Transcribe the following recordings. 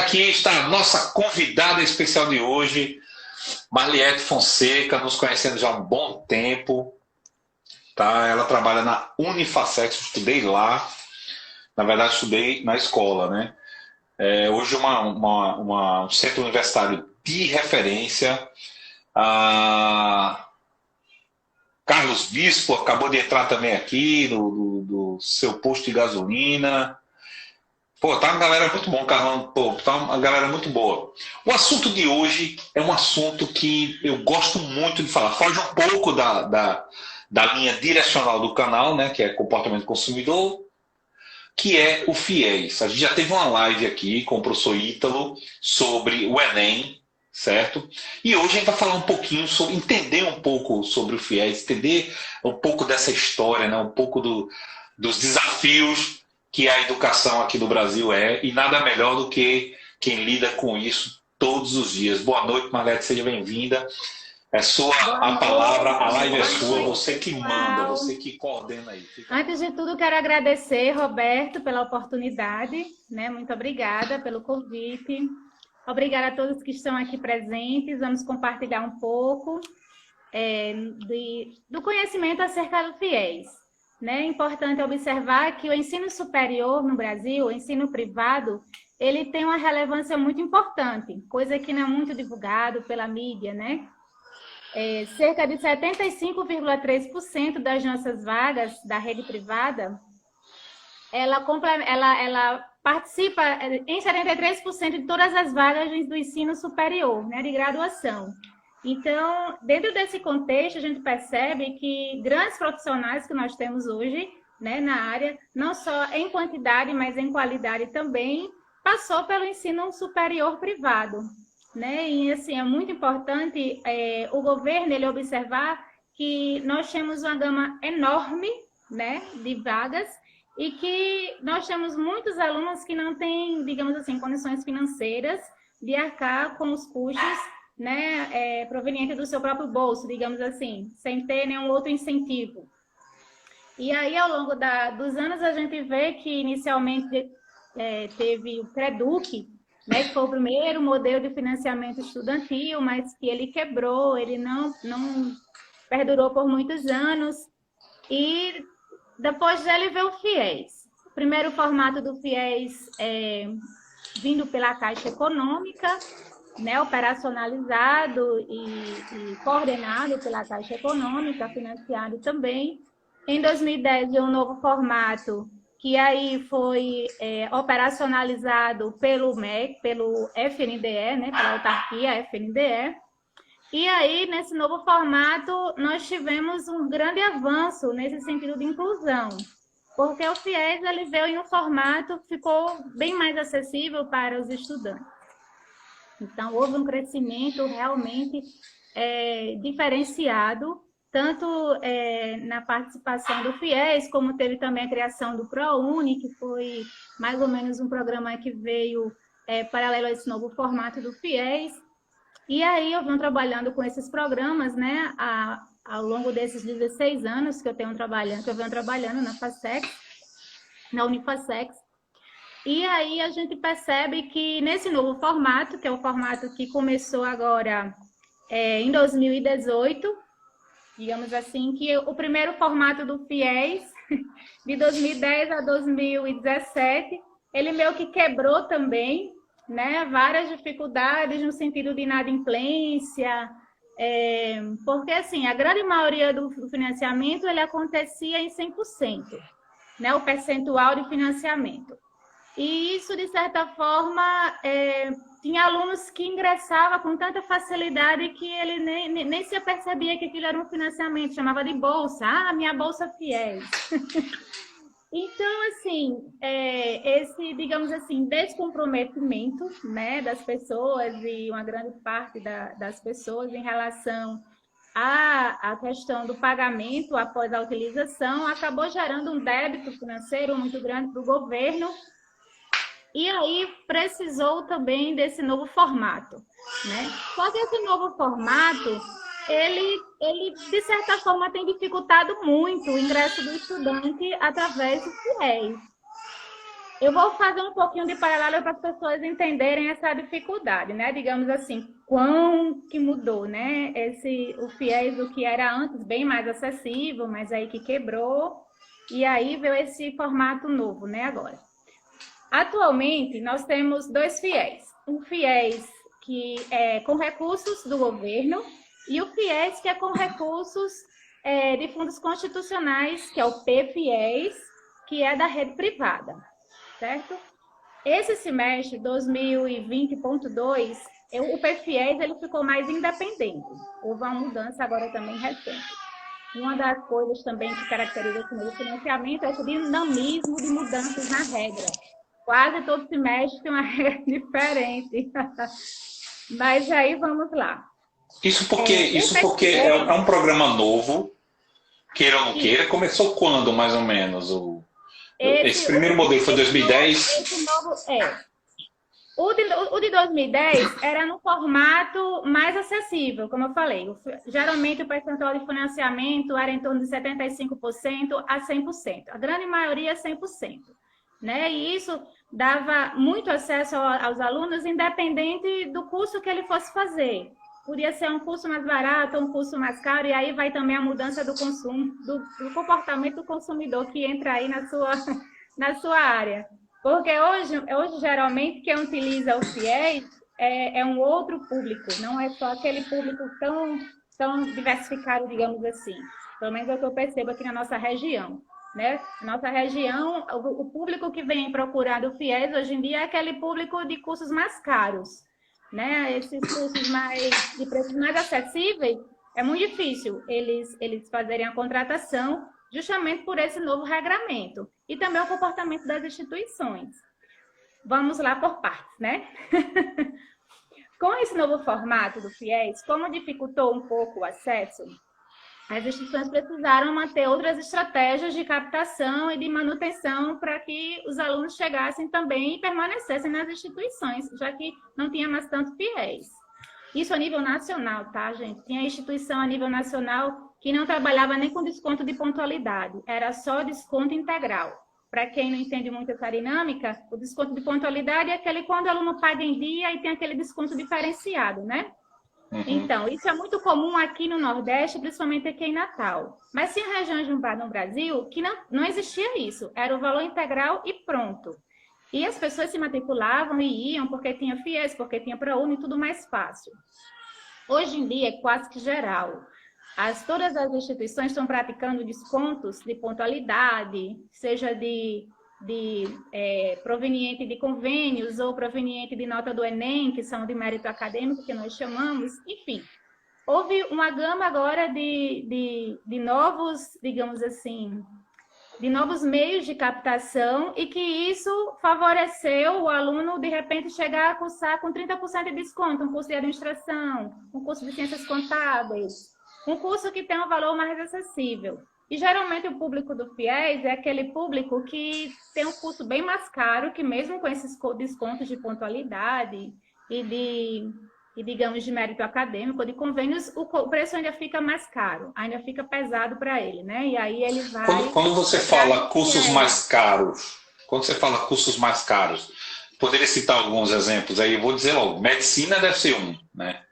aqui está a nossa convidada especial de hoje, Marliete Fonseca, nos conhecendo já há um bom tempo. Tá? Ela trabalha na Unifacex, estudei lá. Na verdade, estudei na escola, né? Hoje um centro universitário de referência. Carlos Bispo acabou de entrar também aqui do seu posto de gasolina. Pô, tá uma galera muito boa, Carlão. Pô, tá uma galera muito boa. O assunto de hoje é um assunto que eu gosto muito de falar. Foge um pouco da linha direcional do canal, né? Que é comportamento consumidor, que é o FIES. A gente já teve uma live aqui com o professor Ítalo sobre o Enem, certo? E hoje a gente vai falar um pouquinho sobre, entender um pouco sobre o FIES, entender um pouco dessa história, né? Um pouco dos desafios que a educação aqui no Brasil e nada melhor do que quem lida com isso todos os dias. Boa noite, Marliete, seja bem-vinda. É sua a palavra, a live é sua, você que manda, você que coordena aí. Antes de tudo, quero agradecer, Roberto, pela oportunidade, né? Muito obrigada pelo convite. Obrigada a todos que estão aqui presentes. Vamos compartilhar um pouco do conhecimento acerca do FIES. É importante observar que o ensino superior no Brasil, o ensino privado, ele tem uma relevância muito importante, coisa que não é muito divulgado pela mídia, né? Cerca de 75,3% das nossas vagas da rede privada, ela participa em 73% de todas as vagas do ensino superior, né, de graduação. Então, dentro desse contexto, a gente percebe que grandes profissionais que nós temos hoje, né, na área, não só em quantidade, mas em qualidade também, passou pelo ensino superior privado. Né? E, assim, é muito importante o governo ele observar que nós temos uma gama enorme, né, de vagas e que nós temos muitos alunos que não têm, digamos assim, condições financeiras de arcar com os custos, né, proveniente do seu próprio bolso, digamos assim, sem ter nenhum outro incentivo. E aí, ao longo dos anos, a gente vê que, inicialmente, teve o Creduc, né, que foi o primeiro modelo de financiamento estudantil, mas que ele quebrou, ele não perdurou por muitos anos. E depois dele veio o FIES. O primeiro formato do FIES vindo pela Caixa Econômica, né, operacionalizado e coordenado pela Caixa Econômica, financiado também. Em 2010, veio um novo formato, que aí foi operacionalizado pelo MEC, pelo FNDE, né, pela autarquia FNDE. E aí, nesse novo formato, nós tivemos um grande avanço nesse sentido de inclusão, porque o FIES ele veio em um formato que ficou bem mais acessível para os estudantes. Então, houve um crescimento realmente diferenciado, tanto na participação do FIES, como teve também a criação do ProUni, que foi mais ou menos um programa que veio paralelo a esse novo formato do FIES. E aí eu venho trabalhando com esses programas, né, ao longo desses 16 anos que eu venho trabalhando na FACEX, na Unifacex. E aí a gente percebe que nesse novo formato, que é o formato que começou agora em 2018, digamos assim, que o primeiro formato do FIES, de 2010 a 2017, ele meio que quebrou também, né, várias dificuldades no sentido de inadimplência, porque assim, a grande maioria do financiamento ele acontecia em 100%, né, o percentual de financiamento. E isso, de certa forma, tinha alunos que ingressavam com tanta facilidade que ele nem se apercebia que aquilo era um financiamento, chamava de bolsa. Ah, minha bolsa FIES. Então, assim, esse, digamos assim, descomprometimento, né, das pessoas e uma grande parte das pessoas em relação à questão do pagamento após a utilização acabou gerando um débito financeiro muito grande para o governo. E aí precisou também desse novo formato, né? Só que esse novo formato, ele de certa forma tem dificultado muito o ingresso do estudante através do FIES. Eu vou fazer um pouquinho de paralelo para as pessoas entenderem essa dificuldade, né? Digamos assim, quão que mudou, né? O FIES, o que era antes bem mais acessível, mas aí que quebrou, e aí veio esse formato novo, né, agora. Atualmente, nós temos 2 FIES. Um FIES que é com recursos do governo e o FIES que é com recursos de fundos constitucionais, que é o PFIES, que é da rede privada. Certo? Esse semestre, 2020.2, o PFIES ele ficou mais independente. Houve uma mudança agora também recente. Uma das coisas também que caracteriza esse novo financiamento é esse dinamismo de mudanças na regra. Quase todo semestre tem uma regra diferente. Mas aí vamos lá. Isso porque é um programa novo, queira ou não queira, começou quando, mais ou menos? Esse primeiro modelo foi 2010? O de 2010 era no formato mais acessível, como eu falei. Geralmente o percentual de financiamento era em torno de 75% a 100%. A grande maioria 100%. Né? E isso dava muito acesso aos alunos, independente do curso que ele fosse fazer. Podia ser um curso mais barato, um curso mais caro, e aí vai também a mudança do consumo, do comportamento do consumidor que entra aí na sua área. Porque hoje geralmente, quem utiliza o FIES é um outro público, não é só aquele público tão diversificado, digamos assim. Pelo menos é o que eu percebo aqui na nossa região. Né? Na nossa região, o público que vem procurando o FIES hoje em dia é aquele público de cursos mais caros. Né? Esses cursos de preços mais acessíveis, é muito difícil eles fazerem a contratação justamente por esse novo regramento. E também o comportamento das instituições. Vamos lá por partes, né? Com esse novo formato do FIES, como dificultou um pouco o acesso, as instituições precisaram manter outras estratégias de captação e de manutenção para que os alunos chegassem também e permanecessem nas instituições, já que não tinha mais tanto FIES. Isso a nível nacional, tá, gente? Tinha instituição a nível nacional que não trabalhava nem com desconto de pontualidade, era só desconto integral. Para quem não entende muito essa dinâmica, o desconto de pontualidade é aquele quando o aluno paga em dia e tem aquele desconto diferenciado, né? Uhum. Então, isso é muito comum aqui no Nordeste, principalmente aqui em Natal. Mas tinha regiões no Brasil que não existia isso. Era o valor integral e pronto. E as pessoas se matriculavam e iam porque tinha FIES, porque tinha ProUni, tudo mais fácil. Hoje em dia é quase que geral. Todas as instituições estão praticando descontos de pontualidade, seja proveniente de convênios ou proveniente de nota do Enem, que são de mérito acadêmico, que nós chamamos, enfim. Houve uma gama agora de novos, digamos assim, de novos meios de captação e que isso favoreceu o aluno, de repente, chegar a cursar com 30% de desconto, um curso de administração, um curso de ciências contábeis, um curso que tem um valor mais acessível. E, geralmente, o público do FIES é aquele público que tem um curso bem mais caro, que mesmo com esses descontos de pontualidade e digamos, de mérito acadêmico, de convênios, o preço ainda fica mais caro, ainda fica pesado para ele, né? E aí ele vai... Quando você fala cursos mais caros, poderia citar alguns exemplos aí? Eu vou dizer logo, medicina deve ser um, né?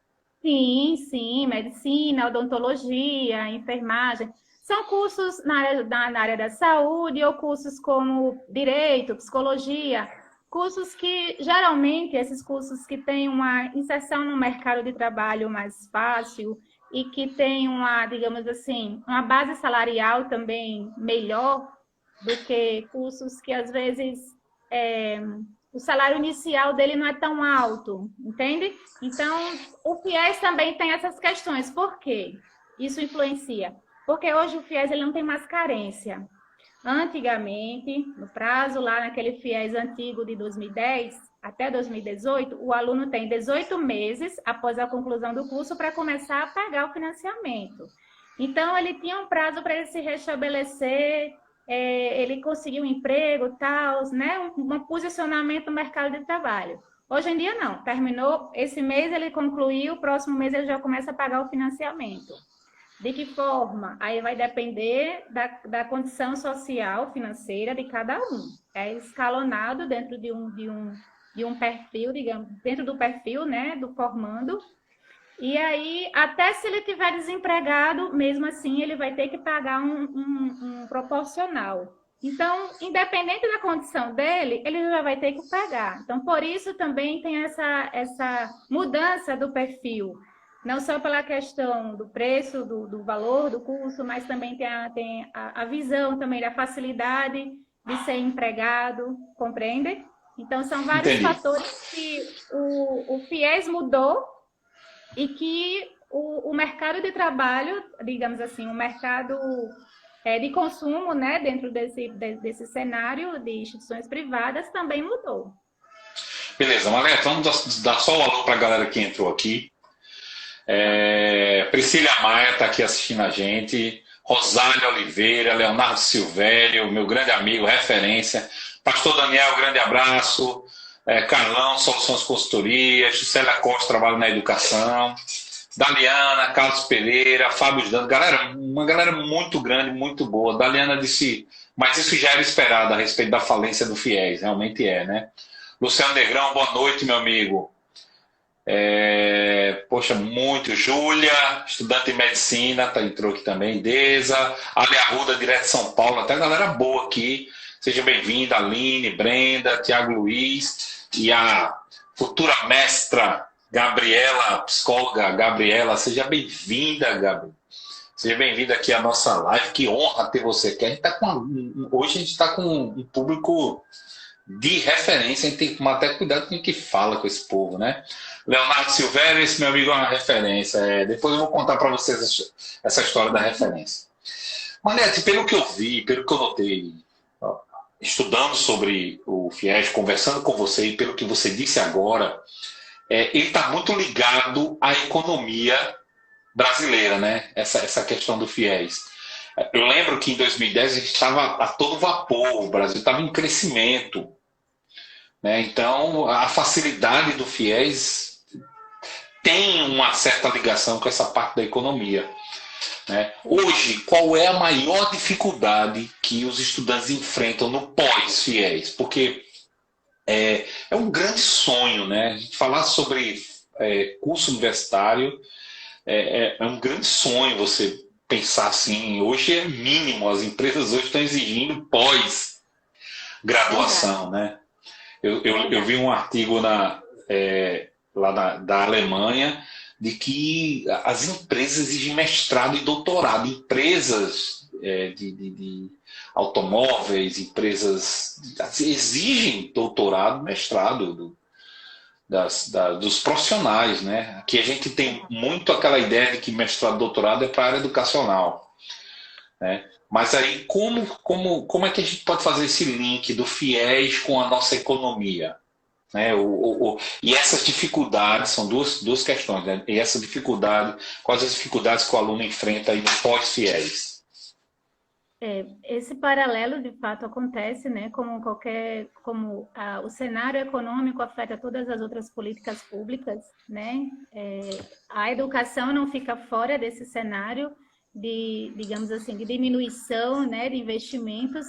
Sim, medicina, odontologia, enfermagem... São cursos na área da saúde ou cursos como direito, psicologia, cursos que, geralmente, esses cursos que têm uma inserção no mercado de trabalho mais fácil e que têm digamos assim, uma base salarial também melhor do que cursos que, às vezes, o salário inicial dele não é tão alto, entende? Então, o FIES também tem essas questões. Por quê? Isso influencia. Porque hoje o FIES ele não tem mais carência. Antigamente, no prazo lá naquele FIES antigo de 2010 até 2018, o aluno tem 18 meses após a conclusão do curso para começar a pagar o financiamento. Então, ele tinha um prazo para ele se restabelecer, ele conseguir um emprego, tal, né? Um posicionamento no mercado de trabalho. Hoje em dia, não. Terminou esse mês, ele concluiu, o próximo mês ele já começa a pagar o financiamento. De que forma? Aí vai depender da condição social, financeira de cada um. É escalonado dentro de um perfil, digamos, dentro do perfil, né, do formando. E aí, até se ele tiver desempregado, mesmo assim, ele vai ter que pagar um proporcional. Então, independente da condição dele, ele já vai ter que pagar. Então, por isso também tem essa mudança do perfil. Não só pela questão do preço, do valor do curso, mas também tem a visão também da facilidade de ser empregado, compreende? Então, são vários Entendi. fatores que o FIES mudou e que o mercado de trabalho, digamos assim, o mercado de consumo, né, dentro desse cenário de instituições privadas também mudou. Beleza, Maleta, vamos dar só um alô para a galera que entrou aqui. Priscila Maia está aqui assistindo a gente. Rosália Oliveira, Leonardo Silvério, meu grande amigo, referência. Pastor Daniel, grande abraço. Carlão, Soluções Consultoria. Juscelia Costa, Trabalho na Educação. Daliana, Carlos Pereira, Fábio Dando. Galera, uma galera muito grande, muito boa. Daliana disse, mas isso já era esperado a respeito da falência do FIES, realmente né? Luciano Negrão, boa noite, meu amigo. Poxa, muito. Júlia, estudante de medicina, entrou aqui também. Deza, Ali Arruda, direto de São Paulo. Até a galera boa aqui. Seja bem-vinda, Aline, Brenda, Tiago Luiz e a futura mestra Gabriela, psicóloga Gabriela. Seja bem-vinda, Gabi. Seja bem-vinda aqui à nossa live. Que honra ter você aqui. Hoje a gente está com um público de referência. A gente tem que tomar até cuidado com o que fala com esse povo, né? Leonardo Silvério, esse meu amigo é uma referência. Depois eu vou contar para vocês essa história da referência. Manete, pelo que eu vi, pelo que eu notei, estudando sobre o FIES, conversando com você e pelo que você disse agora, ele está muito ligado à economia brasileira, né? Essa questão do FIES. Eu lembro que em 2010 a gente estava a todo vapor, o Brasil estava em crescimento, né? Então a facilidade do FIES tem uma certa ligação com essa parte da economia, né? Hoje, qual é a maior dificuldade que os estudantes enfrentam no pós-FIES? Porque é um grande sonho, né? A gente falar sobre curso universitário é um grande sonho você pensar assim. Hoje é mínimo, as empresas hoje estão exigindo pós-graduação, né? Eu vi um artigo da Alemanha de que as empresas exigem mestrado e doutorado. Empresas de automóveis, empresas exigem doutorado, mestrado dos profissionais, né? Aqui a gente tem muito aquela ideia de que mestrado e doutorado é para a área educacional, né? Mas aí como é que a gente pode fazer esse link do FIES com a nossa economia? Né? E essas dificuldades, são duas questões, né? E essa dificuldade, quais as dificuldades que o aluno enfrenta aí no pós-FIES? Esse paralelo de fato acontece, né? Como o cenário econômico afeta todas as outras políticas públicas, né? A educação não fica fora desse cenário digamos assim, de diminuição, né, de investimentos.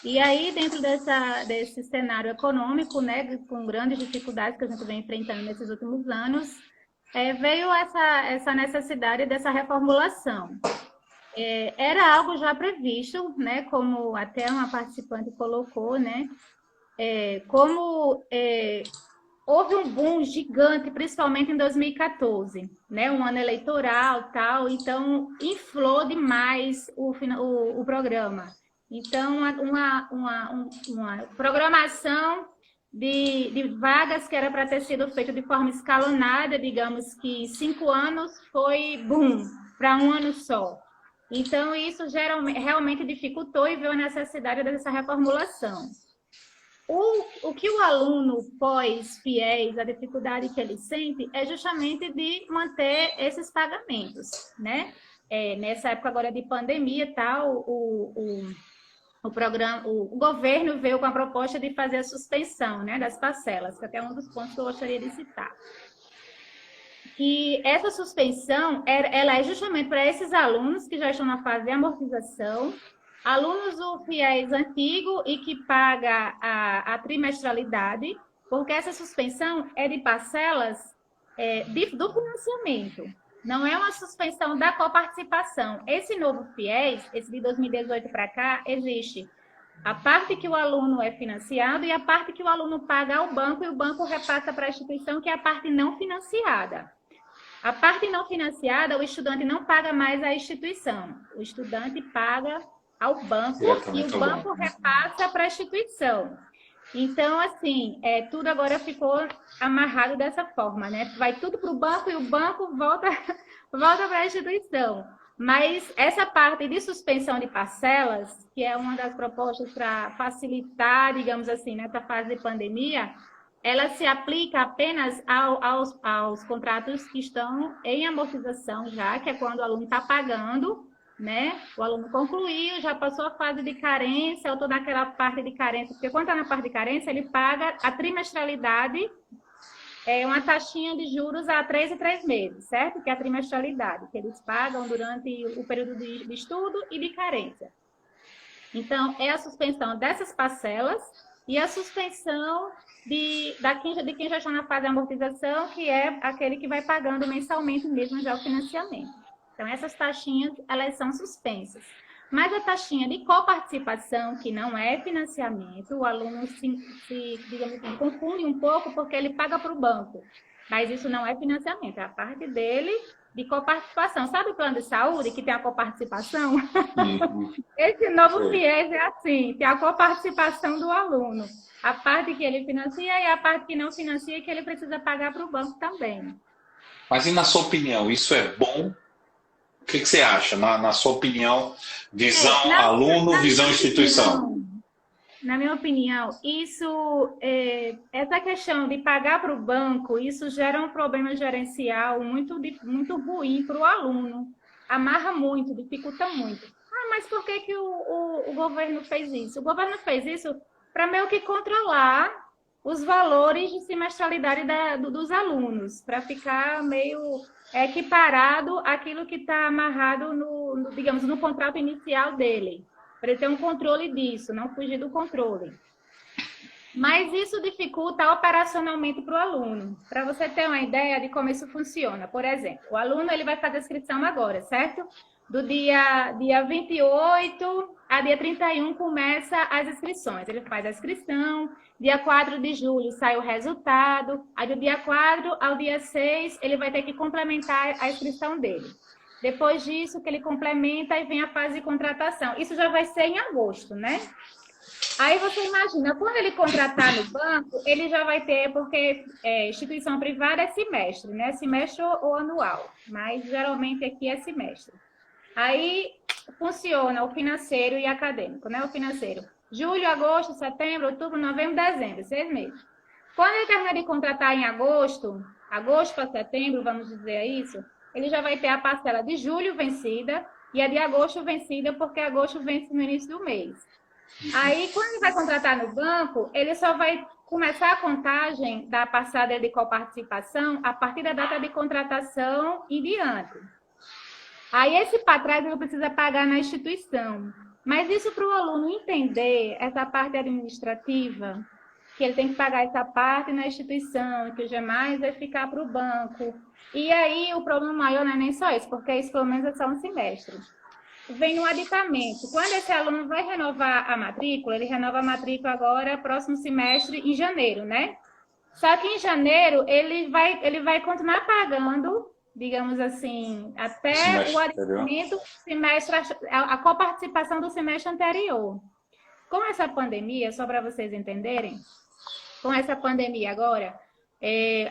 E aí, dentro desse cenário econômico, né, com grandes dificuldades que a gente vem enfrentando nesses últimos anos, veio essa necessidade dessa reformulação. Era algo já previsto, né, como até uma participante colocou, né, houve um boom gigante, principalmente em 2014, né? Um ano eleitoral, tal, então inflou demais o programa. Então, uma programação de vagas que era para ter sido feita de forma escalonada, digamos que 5 anos foi boom, para um ano só. Então, isso realmente dificultou e veio a necessidade dessa reformulação. O que o aluno pós-FIES, a dificuldade que ele sente é justamente de manter esses pagamentos, né? Nessa época agora de pandemia e tal, o governo veio com a proposta de fazer a suspensão, né, das parcelas, que é até um dos pontos que eu gostaria de citar. E essa suspensão, ela é justamente para esses alunos que já estão na fase de amortização, alunos do FIES antigo e que paga a trimestralidade, porque essa suspensão é de parcelas do financiamento, não é uma suspensão da coparticipação. Esse novo FIES, esse de 2018 para cá, existe a parte que o aluno é financiado e a parte que o aluno paga ao banco e o banco repassa para a instituição, que é a parte não financiada. A parte não financiada, o estudante não paga mais à instituição. O estudante paga ao banco e o banco repassa para a instituição. Então, assim, tudo agora ficou amarrado dessa forma, né? Vai tudo para o banco e o banco volta para a instituição. Mas essa parte de suspensão de parcelas, que é uma das propostas para facilitar, digamos assim, nessa fase de pandemia, ela se aplica apenas aos contratos que estão em amortização já, que é quando o aluno está pagando, né? O aluno concluiu, já passou a fase de carência, ou toda aquela parte de carência, porque quando está na parte de carência, ele paga a trimestralidade, uma taxinha de juros a 3 e 3 meses, certo? Que é a trimestralidade, que eles pagam durante o período de estudo e de carência. Então, é a suspensão dessas parcelas e a suspensão de quem já está na fase de amortização, que é aquele que vai pagando mensalmente mesmo já o financiamento. Então, essas taxinhas, elas são suspensas. Mas a taxinha de coparticipação, que não é financiamento, o aluno digamos assim, confunde um pouco porque ele paga para o banco. Mas isso não é financiamento, é a parte dele de coparticipação. Sabe o plano de saúde que tem a coparticipação? Esse novo FIES é assim, tem a coparticipação do aluno. A parte que ele financia e a parte que não financia que ele precisa pagar para o banco também. Mas e na sua opinião, isso é bom? O que você acha, na sua opinião, visão aluno, visão instituição? Na minha opinião, essa questão de pagar para o banco, isso gera um problema gerencial muito ruim para o aluno. Amarra muito, dificulta muito. Mas por que o governo fez isso? O governo fez isso para meio que controlar os valores de semestralidade dos alunos, para ficar meio equiparado àquilo que está amarrado digamos, no contrato inicial dele, para ele ter um controle disso, não fugir do controle. Mas isso dificulta operacionalmente para o aluno. Para você ter uma ideia de como isso funciona, por exemplo, o aluno ele vai fazer a inscrição agora, certo? Do dia 28 a dia 31 começa as inscrições. Ele faz a inscrição, dia 4 de julho sai o resultado, aí do dia 4 ao dia 6 ele vai ter que complementar a inscrição dele. Depois disso, que ele complementa, aí vem a fase de contratação. Isso já vai ser em agosto, né? Aí você imagina, quando ele contratar no banco, ele já vai ter, porque instituição privada é semestre, né? Semestre ou anual, mas geralmente aqui é semestre. Aí funciona o financeiro e acadêmico, né? O financeiro. Julho, agosto, setembro, outubro, novembro, dezembro, 6 meses. Quando ele terminar de contratar em agosto para setembro, vamos dizer isso, ele já vai ter a parcela de julho vencida e a de agosto vencida, porque agosto vence no início do mês. Aí, quando ele vai contratar no banco, ele só vai começar a contagem da parcela de coparticipação a partir da data de contratação em diante. Aí, esse para trás ele precisa pagar na instituição. Mas isso para o aluno entender essa parte administrativa, que ele tem que pagar essa parte na instituição, que o demais vai ficar para o banco. E aí, o problema maior não é nem só isso, porque isso pelo menos é só um semestre. Vem no aditamento. Quando esse aluno vai renovar a matrícula, ele renova a matrícula agora, próximo semestre, em janeiro, né? Só que em janeiro, ele vai continuar pagando, digamos assim, até o aditamento semestre, a coparticipação do semestre anterior. Com essa pandemia, só para vocês entenderem, com essa pandemia agora,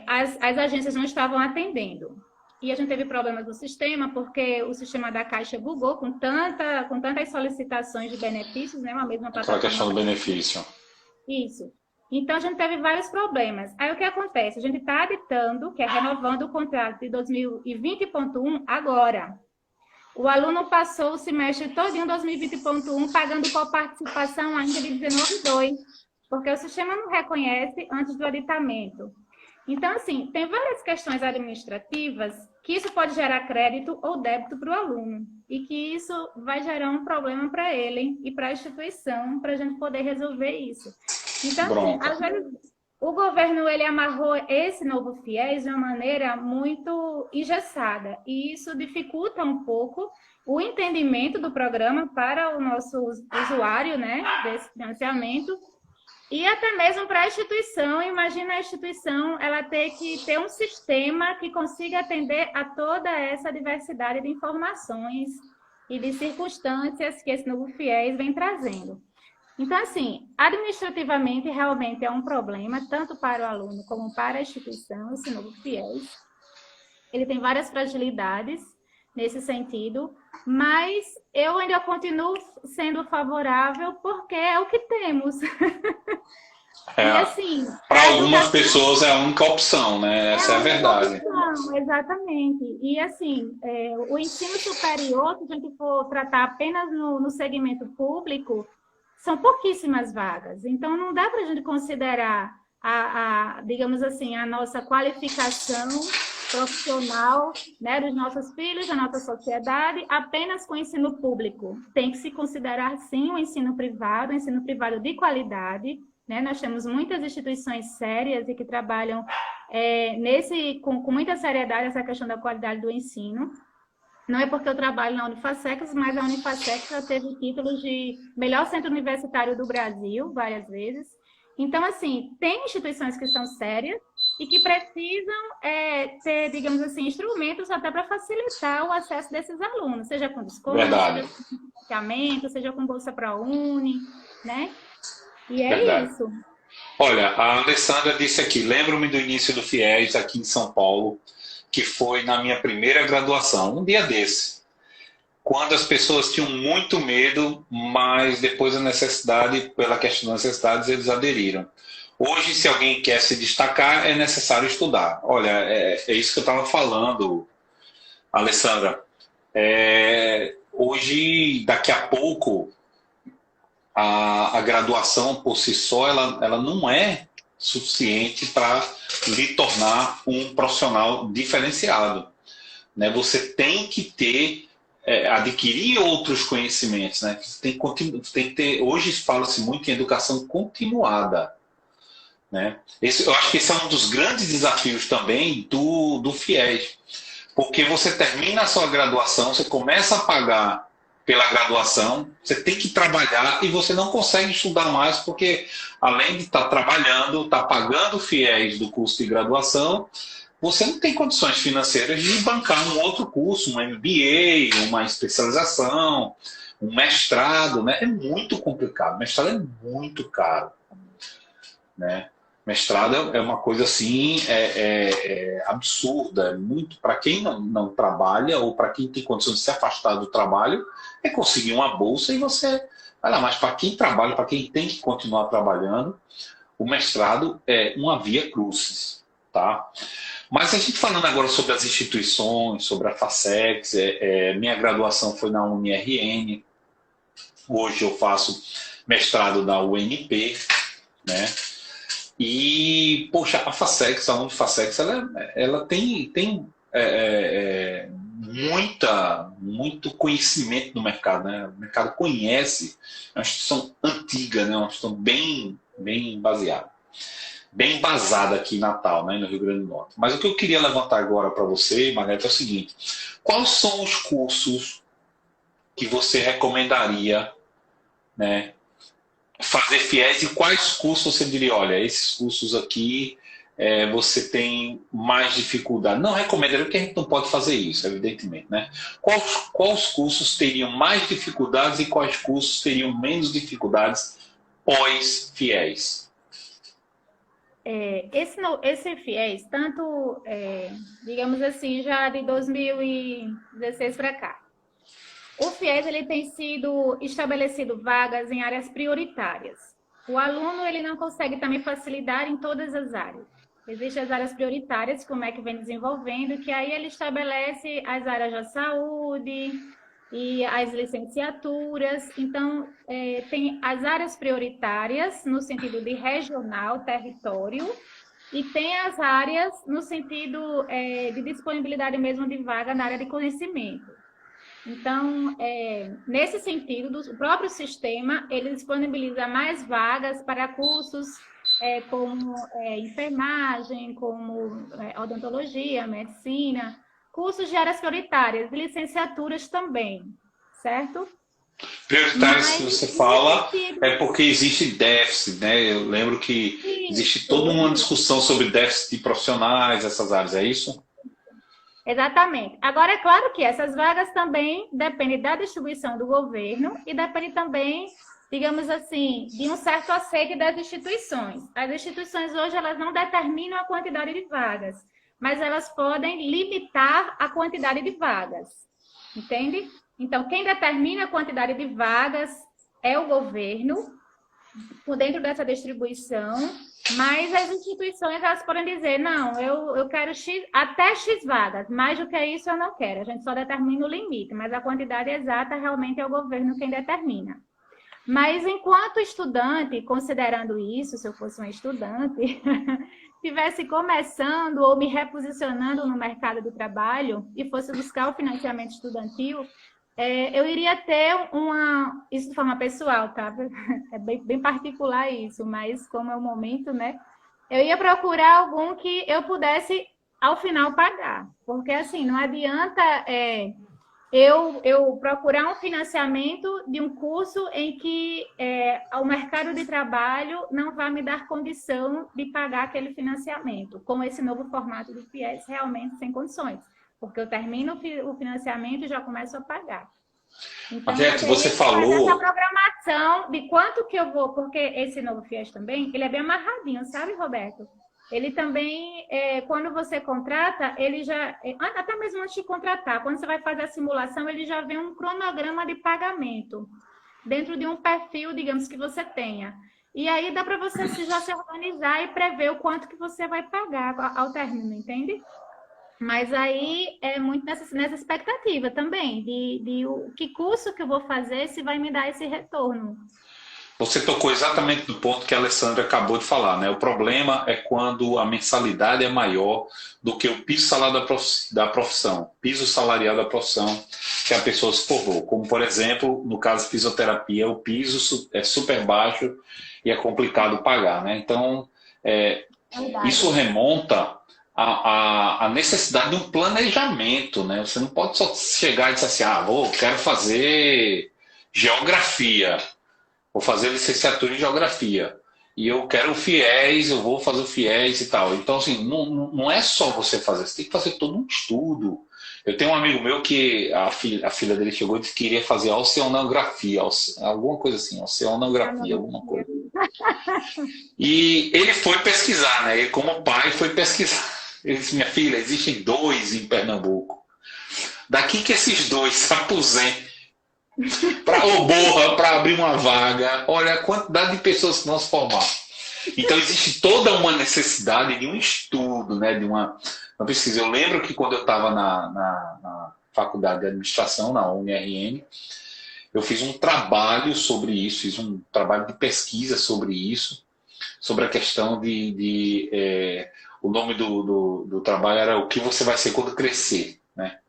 as agências não estavam atendendo. E a gente teve problemas no sistema, porque o sistema da Caixa bugou com tantas solicitações de benefícios, né? Uma mesma plataforma. Aquela questão do benefício. Isso. Então, a gente teve vários problemas. Aí, o que acontece? A gente está aditando, que é renovando o contrato de 2020.1 agora. O aluno passou o semestre todo em 2020.1 pagando coparticipação ainda de 19,2, porque o sistema não reconhece antes do aditamento. Então, assim, tem várias questões administrativas que isso pode gerar crédito ou débito para o aluno e que isso vai gerar um problema para ele e para a instituição para a gente poder resolver isso. Então, assim, às vezes, o governo ele amarrou esse novo FIES de uma maneira muito engessada e isso dificulta um pouco o entendimento do programa para o nosso usuário, né, desse financiamento. E até mesmo para a instituição, imagina a instituição ela ter que ter um sistema que consiga atender a toda essa diversidade de informações e de circunstâncias que esse novo FIES vem trazendo. Então, assim, administrativamente, realmente é um problema, tanto para o aluno como para a instituição, esse novo FIES. Ele tem várias fragilidades nesse sentido, mas eu ainda continuo sendo favorável porque é o que temos. E assim, para algumas pessoas é a única opção, né? Essa é a verdade. Opção, exatamente. E assim, o ensino superior, se a gente for tratar apenas no segmento público, são pouquíssimas vagas. Então, não dá para a gente considerar, digamos assim, a nossa qualificação profissional, né, dos nossos filhos, da nossa sociedade, apenas com o ensino público. Tem que se considerar, sim, o ensino privado de qualidade, né? Nós temos muitas instituições sérias e que trabalham com muita seriedade essa questão da qualidade do ensino. Não é porque eu trabalho na Unifacex, mas a Unifacex já teve títulos de melhor centro universitário do Brasil, várias vezes. Então, assim, tem instituições que são sérias e que precisam ter, digamos assim, instrumentos até para facilitar o acesso desses alunos, seja com desconto, seja com financiamento, seja com Bolsa ProUni, né? E é isso. Olha, a Alessandra disse aqui, lembro-me do início do FIES aqui em São Paulo, que foi na minha primeira graduação, um dia desse, quando as pessoas tinham muito medo, mas depois da necessidade, pela questão das necessidades, eles aderiram. Hoje, se alguém quer se destacar, é necessário estudar. Olha, é isso que eu estava falando, Alessandra. Hoje, daqui a pouco, a graduação por si só, ela não é suficiente para lhe tornar um profissional diferenciado, né? Você tem que adquirir outros conhecimentos, né? Tem que ter, hoje fala-se muito em educação continuada, né? Eu acho que esse é um dos grandes desafios também do FIES, porque você termina a sua graduação, você começa a pagar pela graduação, você tem que trabalhar e você não consegue estudar mais, porque além de estar trabalhando, estar pagando o FIES do curso de graduação, você não tem condições financeiras de bancar um outro curso, um MBA, uma especialização, um mestrado, né? É muito complicado, mestrado é muito caro, né? Mestrado é uma coisa assim, absurda, muito para quem não trabalha ou para quem tem condição de se afastar do trabalho, é conseguir uma bolsa e você vai lá. Mas para quem trabalha, para quem tem que continuar trabalhando, o mestrado é uma via crucis, tá? Mas a gente falando agora sobre as instituições, sobre a Facex, minha graduação foi na UniRN, hoje eu faço mestrado na UNP, né? E, poxa, a Facex, a Unifacex, ela tem muito conhecimento no mercado, né? O mercado conhece, é uma instituição antiga, né? Uma instituição bem baseada, bem embasada aqui em Natal, né? No Rio Grande do Norte. Mas o que eu queria levantar agora para você, Margareth, é o seguinte: quais são os cursos que você recomendaria, né, fazer FIES, e quais cursos você diria, olha, esses cursos aqui você tem mais dificuldade? Não recomendaria, porque a gente não pode fazer isso, evidentemente, né? Quais cursos teriam mais dificuldades e quais cursos teriam menos dificuldades pós-FIES? Esse FIES, tanto, digamos assim, já de 2016 para cá, o FIES ele tem sido estabelecido vagas em áreas prioritárias. O aluno ele não consegue também facilitar em todas as áreas. Existem as áreas prioritárias, como é que vem desenvolvendo, que aí ele estabelece as áreas da saúde e as licenciaturas. Então, tem as áreas prioritárias no sentido de regional, território, e tem as áreas no sentido de disponibilidade mesmo de vaga na área de conhecimento. Então, nesse sentido, o próprio sistema, ele disponibiliza mais vagas para cursos como enfermagem, como odontologia, medicina, cursos de áreas prioritárias, licenciaturas também, certo? Prioritários que você fala é porque existe déficit, né? Eu lembro que existe toda uma discussão sobre déficit de profissionais, essas áreas, é isso? Exatamente. Agora, é claro que essas vagas também dependem da distribuição do governo e dependem também, digamos assim, de um certo aceite das instituições. As instituições hoje elas não determinam a quantidade de vagas, mas elas podem limitar a quantidade de vagas. Entende? Então, quem determina a quantidade de vagas é o governo, por dentro dessa distribuição, mas as instituições elas podem dizer, não, eu quero X, até X vagas, mais do que isso eu não quero. A gente só determina o limite, mas a quantidade exata realmente é o governo quem determina. Mas enquanto estudante, considerando isso, se eu fosse uma estudante, estivesse começando ou me reposicionando no mercado do trabalho e fosse buscar o financiamento estudantil, eu iria ter isso de forma pessoal, tá? É bem particular isso, mas como é o momento, né? Eu ia procurar algum que eu pudesse, ao final, pagar. Porque, assim, não adianta eu procurar um financiamento de um curso em que o mercado de trabalho não vai me dar condição de pagar aquele financiamento, com esse novo formato do FIES realmente sem condições. Porque eu termino o financiamento e já começo a pagar. Então, Roberto, você fazer essa falou. programação de quanto que eu vou, porque esse novo FIES também, ele é bem amarradinho, sabe, Roberto? Ele também, quando você contrata, ele já, até mesmo antes de contratar, quando você vai fazer a simulação, ele já vem um cronograma de pagamento, dentro de um perfil, digamos, que você tenha. E aí dá para você já se organizar e prever o quanto que você vai pagar ao término, entende? Mas aí é muito nessa expectativa também, de que curso que eu vou fazer, se vai me dar esse retorno. Você tocou exatamente no ponto que a Alessandra acabou de falar, né? O problema é quando a mensalidade é maior do que o piso salarial da profissão, piso salarial da profissão que a pessoa se formou. Como, por exemplo, no caso de fisioterapia, o piso é super baixo e é complicado pagar, né? Então, isso remonta à necessidade de um planejamento, né? Você não pode só chegar e dizer assim, quero fazer geografia. Vou fazer licenciatura em geografia. E eu quero o FIES, eu vou fazer o FIES e tal. Então, assim, não é só você fazer, você tem que fazer todo um estudo. Eu tenho um amigo meu que a filha dele chegou e disse que queria fazer oceanografia, alguma coisa assim, oceanografia, alguma coisa. E ele foi pesquisar, né? Ele, como pai, foi pesquisar. Ele disse, minha filha, existem 2 em Pernambuco. Daqui que esses 2 se aposentem para abrir uma vaga, olha a quantidade de pessoas que vão se formar. Então existe toda uma necessidade de um estudo, né, de uma pesquisa. Eu lembro que quando eu estava na faculdade de administração, na UniRN, eu fiz um trabalho sobre isso, fiz um trabalho de pesquisa sobre isso, sobre a questão o nome do trabalho era o que você vai ser quando crescer, né?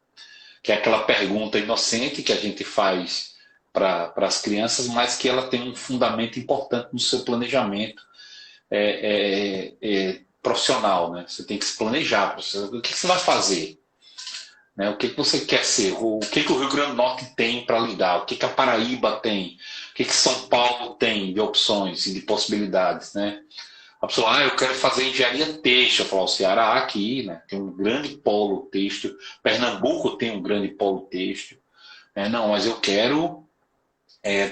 Que é aquela pergunta inocente que a gente faz para as crianças, mas que ela tem um fundamento importante no seu planejamento profissional, né? Você tem que se planejar. O que você vai fazer? Né? O que você quer ser? O que o Rio Grande do Norte tem para lidar? O que a Paraíba tem? O que São Paulo tem de opções e de possibilidades, né? A pessoa, eu quero fazer engenharia têxtil. Eu falo, o Ceará aqui, né, tem um grande polo têxtil. Pernambuco tem um grande polo têxtil. Não, mas eu quero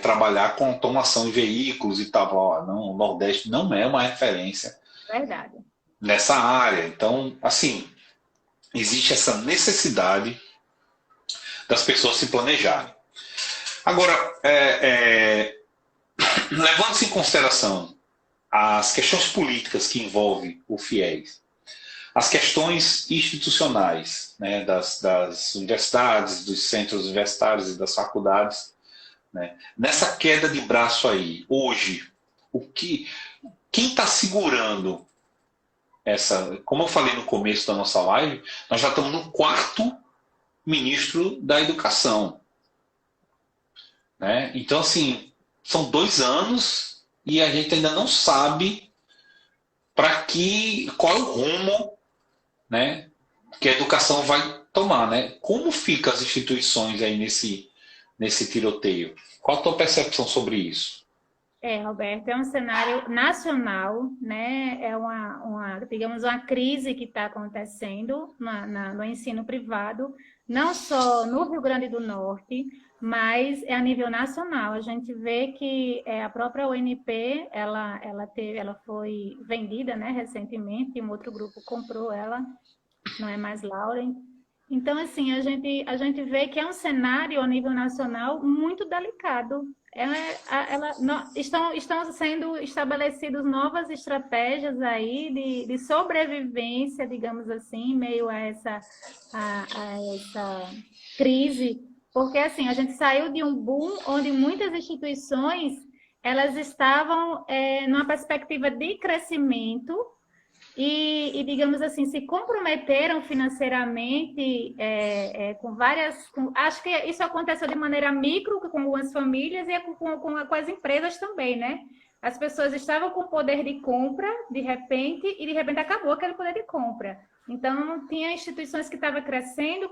trabalhar com automação de veículos e tal. Não, o Nordeste não é uma referência Verdade. nessa área. Então, assim, existe essa necessidade das pessoas se planejarem. Agora, levando-se em consideração as questões políticas que envolvem o FIES, as questões institucionais, né, das universidades, dos centros universitários e das faculdades, né, nessa queda de braço aí, hoje, quem está segurando como eu falei no começo da nossa live, nós já estamos no quarto ministro da Educação, né? Então, assim, são 2 anos e a gente ainda não sabe qual é o rumo, né, que a educação vai tomar, né? Como ficam as instituições aí nesse tiroteio? Qual a tua percepção sobre isso? Roberto, é um cenário nacional, né? É digamos, uma crise que está acontecendo no ensino privado, não só no Rio Grande do Norte, mas é a nível nacional. A gente vê que a própria UNP, ela foi vendida, né, recentemente, e um outro grupo comprou ela, não é mais Lauren. Então, assim, a gente vê que é um cenário a nível nacional muito delicado. Estão sendo estabelecidas novas estratégias aí de sobrevivência, digamos assim, em meio a essa crise, porque assim, a gente saiu de um boom onde muitas instituições elas estavam numa perspectiva de crescimento e, digamos assim, se comprometeram financeiramente com várias... acho que isso aconteceu de maneira micro com algumas famílias e com as empresas também, né? As pessoas estavam com poder de compra, de repente acabou aquele poder de compra. Então, tinha instituições que estavam crescendo,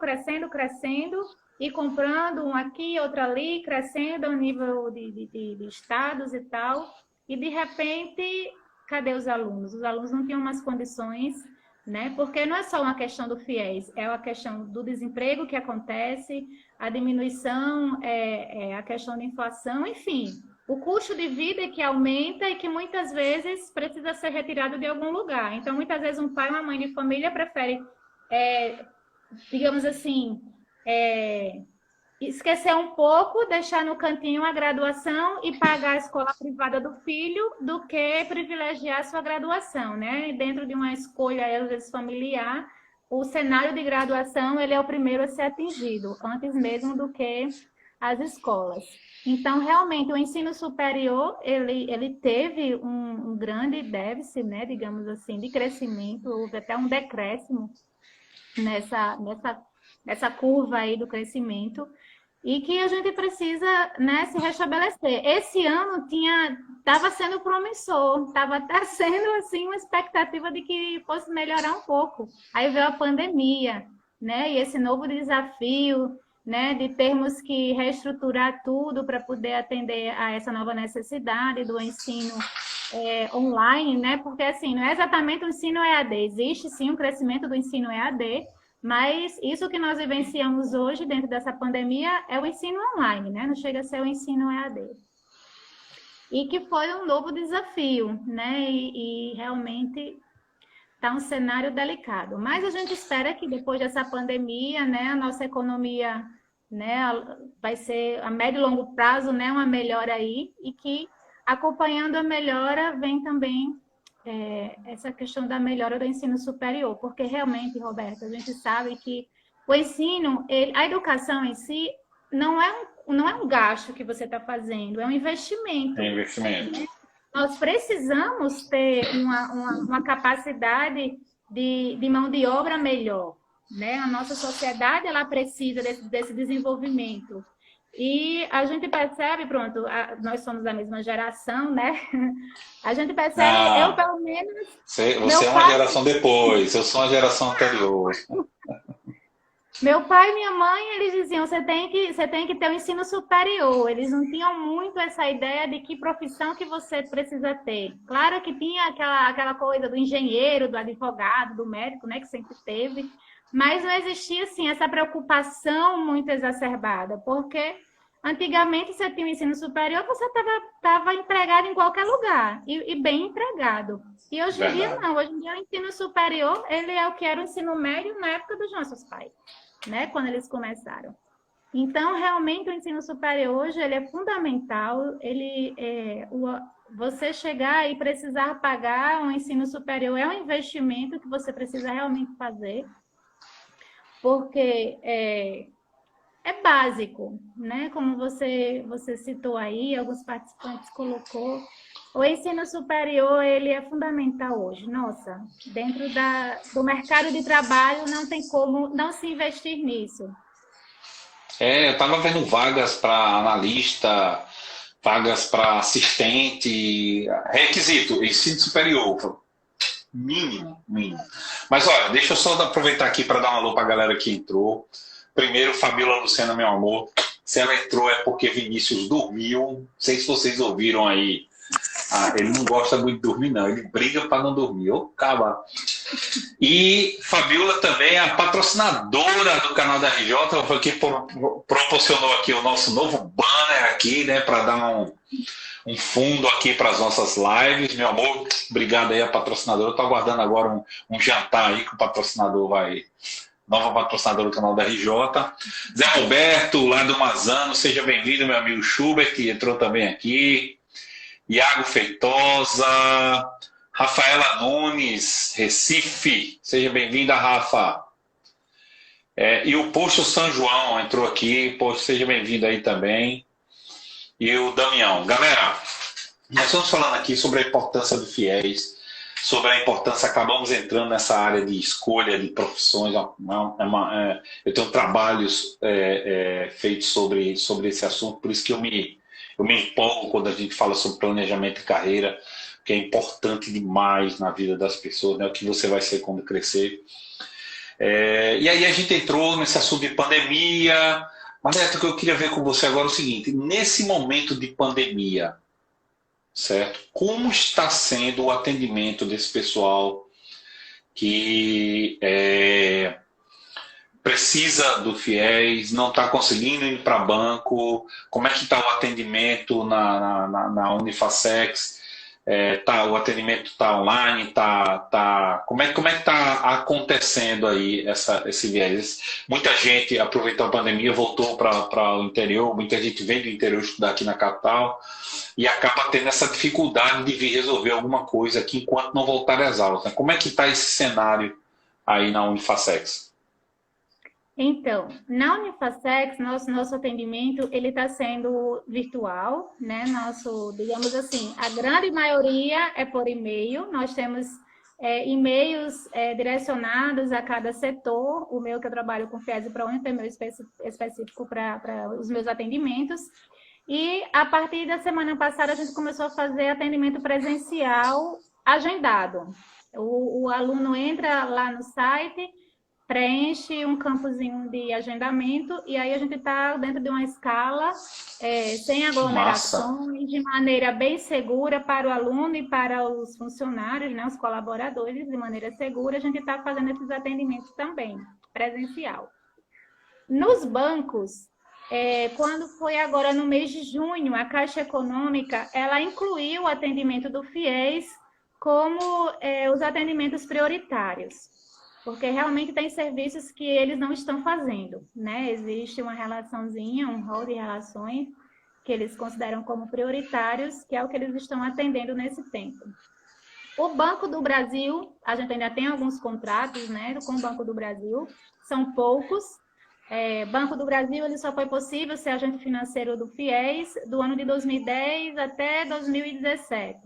e comprando um aqui, outro ali, crescendo ao nível de estados e tal. E, de repente, cadê os alunos? Os alunos não tinham mais condições, né? Porque não é só uma questão do FIES, é a questão do desemprego que acontece, a diminuição, a questão da inflação, enfim, o custo de vida que aumenta e que muitas vezes precisa ser retirado de algum lugar. Então, muitas vezes um pai ou uma mãe de família prefere, digamos assim, esquecer um pouco, deixar no cantinho a graduação e pagar a escola privada do filho do que privilegiar a sua graduação, né? Dentro de uma escolha, às vezes, familiar, o cenário de graduação ele é o primeiro a ser atingido, antes mesmo do que as escolas. Então, realmente, o ensino superior, ele teve um grande déficit, né, digamos assim, de crescimento, houve até um decréscimo nessa curva aí do crescimento, e que a gente precisa, né, se restabelecer. Esse ano estava sendo promissor, estava até sendo assim, uma expectativa de que fosse melhorar um pouco. Aí veio a pandemia, né, e esse novo desafio, né, de termos que reestruturar tudo para poder atender a essa nova necessidade do ensino online, né, porque assim, não é exatamente o ensino EAD, existe sim um crescimento do ensino EAD, mas isso que nós vivenciamos hoje dentro dessa pandemia é o ensino online, né? Não chega a ser o ensino EAD. E que foi um novo desafio, né? E realmente está um cenário delicado. Mas a gente espera que depois dessa pandemia, né, a nossa economia, né, vai ser a médio e longo prazo, né, uma melhora aí, e que acompanhando a melhora vem também essa questão da melhora do ensino superior, porque realmente, Roberto, a gente sabe que o ensino, a educação em si, não é um gasto que você está fazendo, é um investimento. É investimento. Nós precisamos ter uma capacidade de mão de obra melhor, né? A nossa sociedade, ela precisa desse desenvolvimento. E a gente percebe, pronto, nós somos da mesma geração, né? A gente percebe, eu pelo menos... Você é uma geração depois, eu sou uma geração anterior. Meu pai e minha mãe, eles diziam, você tem que ter um ensino superior. Eles não tinham muito essa ideia de que profissão que você precisa ter. Claro que tinha aquela coisa do engenheiro, do advogado, do médico, né, que sempre teve, mas não existia, assim, essa preocupação muito exacerbada, porque antigamente você tinha um ensino superior, você estava empregado em qualquer lugar, e bem empregado. E hoje em dia não, hoje em dia o ensino superior, ele é o que era o ensino médio na época dos nossos pais, né, quando eles começaram. Então, realmente, o ensino superior hoje ele é fundamental, você chegar e precisar pagar um ensino superior é um investimento que você precisa realmente fazer, porque é básico, né? Como você citou aí, alguns participantes colocou, O ensino superior, ele é fundamental hoje. Nossa, dentro do mercado de trabalho não tem como não se investir nisso. Eu estava vendo vagas para analista, vagas para assistente, requisito, ensino superior, mínimo, mínimo. Mas olha, deixa eu só aproveitar aqui para dar um alô para a galera que entrou. Primeiro, Fabiola Lucena, meu amor. Se ela entrou é porque Vinícius dormiu. Não sei se vocês ouviram aí. Ele não gosta muito de dormir, não. Ele briga para não dormir. Ô, caba. E Fabiola também é a patrocinadora do canal da RJ, que proporcionou aqui o nosso novo banner aqui, né, para dar um fundo aqui para as nossas lives. Meu amor, obrigado aí a patrocinadora. Eu estou aguardando agora um jantar aí que o patrocinador vai... Nova patrocinadora do canal da RJ. Zé Roberto, lá do Mazano, seja bem-vindo, meu amigo Schubert, que entrou também aqui. Iago Feitosa, Rafaela Nunes, Recife, seja bem-vinda, Rafa. E o Posto São João entrou aqui, Posto, seja bem-vindo aí também. E o Damião. Galera, nós estamos falando aqui sobre a importância do FIES, sobre a importância, acabamos entrando nessa área de escolha de profissões. Eu tenho trabalhos feitos sobre esse assunto, por isso que eu me empolgo quando a gente fala sobre planejamento de carreira, que é importante demais na vida das pessoas, né? O que você vai ser quando crescer. E aí a gente entrou nesse assunto de pandemia. Mas, Neto, o que eu queria ver com você agora é o seguinte: nesse momento de pandemia, certo? Como está sendo o atendimento desse pessoal que precisa do FIES, não está conseguindo ir para banco? Como é que está o atendimento na Unifacex? O atendimento está online? Como é que está acontecendo aí esse viés? Muita gente aproveitou a pandemia, voltou para o interior, muita gente vem do interior estudar aqui na capital e acaba tendo essa dificuldade de vir resolver alguma coisa aqui enquanto não voltar às aulas, né? Como é que está esse cenário aí na Unifacex? Então, na Unifacex, nosso atendimento ele está sendo virtual, né? Digamos assim, a grande maioria é por e-mail. Nós temos e-mails direcionados a cada setor. O meu, que eu trabalho com FIES e ProUni, tem meu específico para os meus atendimentos. E a partir da semana passada, a gente começou a fazer atendimento presencial agendado. O aluno entra lá no site, preenche um campozinho de agendamento e aí a gente está dentro de uma escala sem aglomerações, de maneira bem segura para o aluno e para os funcionários, né, os colaboradores, de maneira segura. A gente está fazendo esses atendimentos também, presencial. Nos bancos, quando foi agora no mês de junho, a Caixa Econômica, ela incluiu o atendimento do FIES como os atendimentos prioritários, porque realmente tem serviços que eles não estão fazendo, né? Existe uma relaçãozinha, um rol de relações que eles consideram como prioritários, que é o que eles estão atendendo nesse tempo. O Banco do Brasil, a gente ainda tem alguns contratos, né, com o Banco do Brasil, são poucos. Banco do Brasil, ele só foi possível ser agente financeiro do FIES do ano de 2010 até 2017.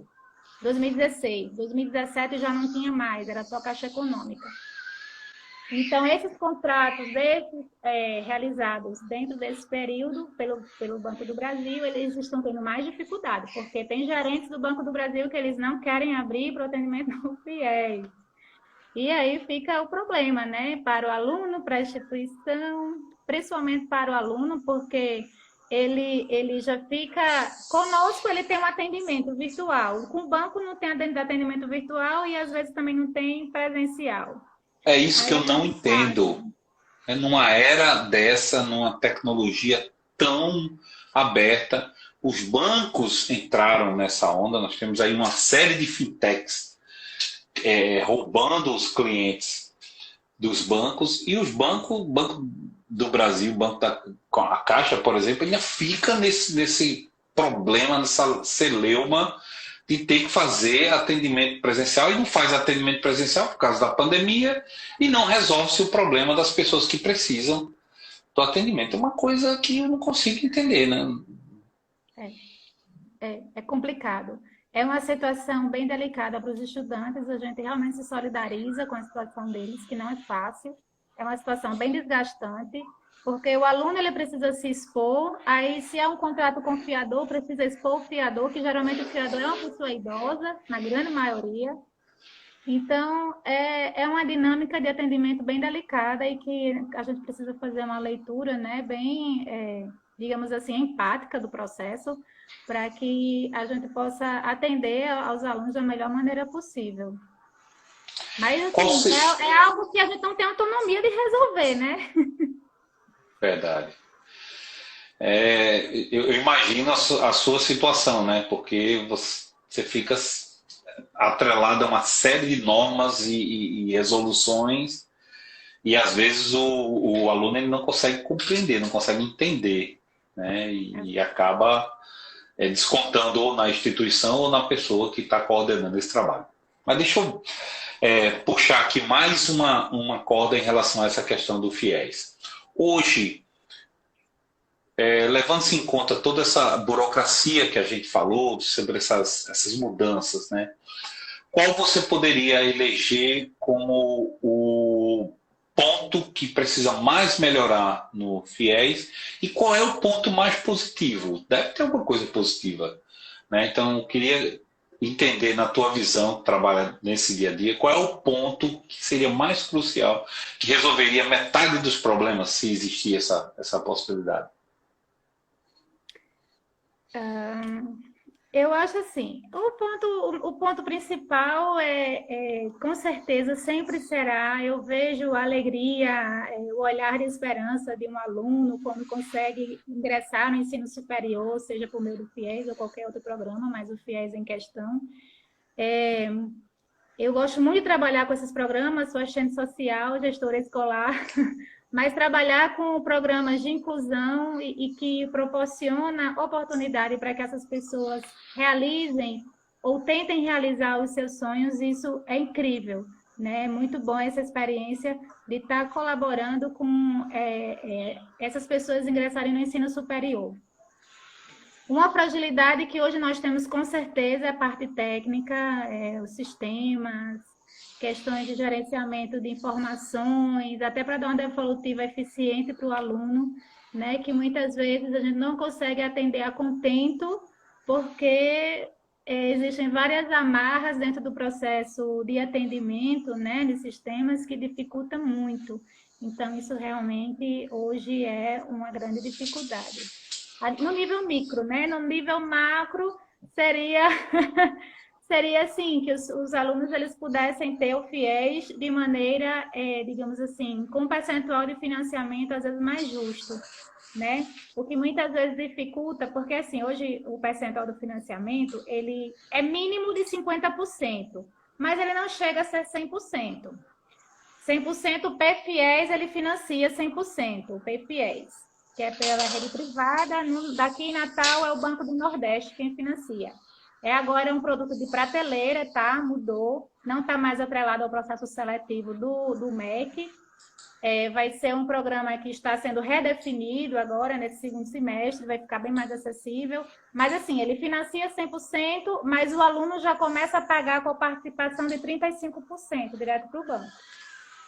2016. 2017 já não tinha mais, era só Caixa Econômica. Então, esses contratos realizados dentro desse período pelo Banco do Brasil, eles estão tendo mais dificuldade, porque tem gerentes do Banco do Brasil que eles não querem abrir para o atendimento do FIES. E aí fica o problema, né? Para o aluno, para a instituição, principalmente para o aluno, porque ele já fica... Conosco ele tem um atendimento virtual, com o banco não tem atendimento virtual e às vezes também não tem presencial. É isso que eu não entendo. Numa era dessa, numa tecnologia tão aberta, os bancos entraram nessa onda. Nós temos aí uma série de fintechs roubando os clientes dos bancos, e os bancos, Banco do Brasil, a Caixa, por exemplo, ainda fica nesse problema, nessa celeuma de ter que fazer atendimento presencial, e não faz atendimento presencial por causa da pandemia e não resolve-se o problema das pessoas que precisam do atendimento. É uma coisa que eu não consigo entender, né? É complicado. É uma situação bem delicada para os estudantes, a gente realmente se solidariza com a situação deles, que não é fácil, é uma situação bem desgastante, porque o aluno ele precisa se expor, aí se é um contrato com o fiador, precisa expor o fiador, que geralmente o fiador é uma pessoa idosa, na grande maioria. Então, é uma dinâmica de atendimento bem delicada e que a gente precisa fazer uma leitura, né, bem, digamos assim, empática do processo, para que a gente possa atender aos alunos da melhor maneira possível. Mas, assim, é algo que a gente não tem autonomia de resolver, né? Verdade. Eu imagino a sua situação, né? Porque você fica atrelado a uma série de normas e resoluções e às vezes o aluno ele não consegue compreender, não consegue entender, né? E acaba descontando ou na instituição ou na pessoa que está coordenando esse trabalho. Mas deixa eu puxar aqui mais uma corda em relação a essa questão do FIES. Hoje, levando-se em conta toda essa burocracia que a gente falou sobre essas mudanças, né? Qual você poderia eleger como o ponto que precisa mais melhorar no FIES e qual é o ponto mais positivo? Deve ter alguma coisa positiva, né? Então, eu queria entender, na tua visão, que trabalha nesse dia a dia, qual é o ponto que seria mais crucial, que resolveria metade dos problemas, se existir essa possibilidade? Eu acho assim, o ponto principal com certeza, sempre será, eu vejo a alegria, o olhar de esperança de um aluno quando consegue ingressar no ensino superior, seja por meio do FIES ou qualquer outro programa, mas o FIES em questão. Eu gosto muito de trabalhar com esses programas, sou assistente social, gestora escolar, mas trabalhar com programas de inclusão e que proporciona oportunidade para que essas pessoas realizem ou tentem realizar os seus sonhos, isso é incrível, né? É muito bom essa experiência de estar colaborando com essas pessoas ingressarem no ensino superior. Uma fragilidade que hoje nós temos com certeza é a parte técnica, os sistemas, questões de gerenciamento de informações, até para dar uma devolutiva eficiente para o aluno, né, que muitas vezes a gente não consegue atender a contento, porque existem várias amarras dentro do processo de atendimento, né, de sistemas que dificulta muito. Então, isso realmente hoje é uma grande dificuldade. No nível micro, né? No nível macro, seria assim, que os alunos eles pudessem ter o FIES de maneira, digamos assim, com um percentual de financiamento às vezes mais justo, né? O que muitas vezes dificulta, porque assim, hoje o percentual do financiamento, ele é mínimo de 50%, mas ele não chega a ser 100%. 100% o PFIES, ele financia 100%, o PFIES, que é pela rede privada. Daqui em Natal é o Banco do Nordeste quem financia. Agora um produto de prateleira, tá? Mudou, não está mais atrelado ao processo seletivo do MEC. Vai ser um programa que está sendo redefinido agora, nesse segundo semestre, vai ficar bem mais acessível. Mas, assim, ele financia 100%, mas o aluno já começa a pagar com a participação de 35% direto para o banco.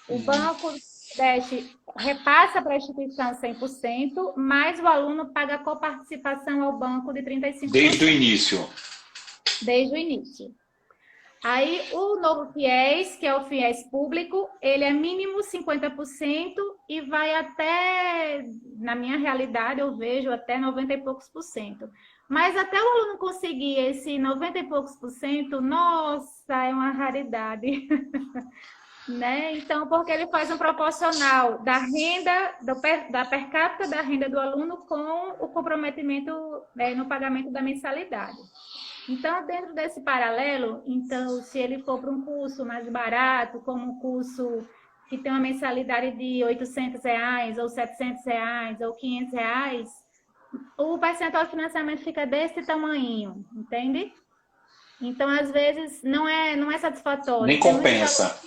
O Banco Nordeste repassa para a instituição 100%, mas o aluno paga a coparticipação ao banco de 35%. Desde o início. Desde o início. Aí, o novo FIES, que é o FIES público, ele é mínimo 50% e vai até, na minha realidade, eu vejo até 90 e poucos por cento. Mas até o aluno conseguir esse 90 e poucos por cento, nossa, é uma raridade. Né? Então, porque ele faz um proporcional da renda, da per capita da renda do aluno com o comprometimento no pagamento da mensalidade. Então, dentro desse paralelo, então, se ele for para um curso mais barato, como um curso que tem uma mensalidade de R$800, ou R$700, ou R$500, o percentual de financiamento fica desse tamanho, entende? Então, às vezes, não é satisfatório. Nem compensa.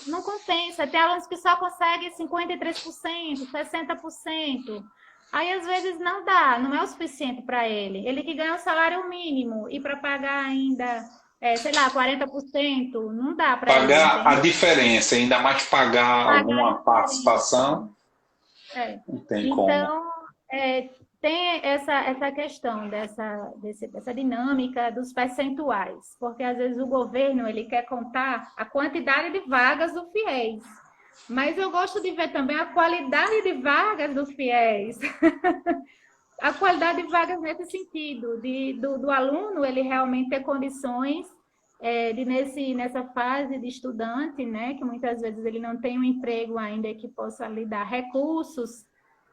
Não compensa. Tem alunos que só conseguem 53%, 60%. Aí, às vezes, não dá, não é o suficiente para ele. Ele que ganha um salário mínimo e para pagar ainda, sei lá, 40%, não dá para ele, Pagar a entende? diferença, ainda mais pagar Pagar a alguma diferença. participação, É. não tem como. Então, tem essa questão dessa dinâmica dos percentuais, porque às vezes o governo ele quer contar a quantidade de vagas do FIES, mas eu gosto de ver também a qualidade de vagas do FIES, a qualidade de vagas nesse sentido, do aluno ele realmente ter condições nessa fase de estudante, né, que muitas vezes ele não tem um emprego ainda que possa lhe dar recursos,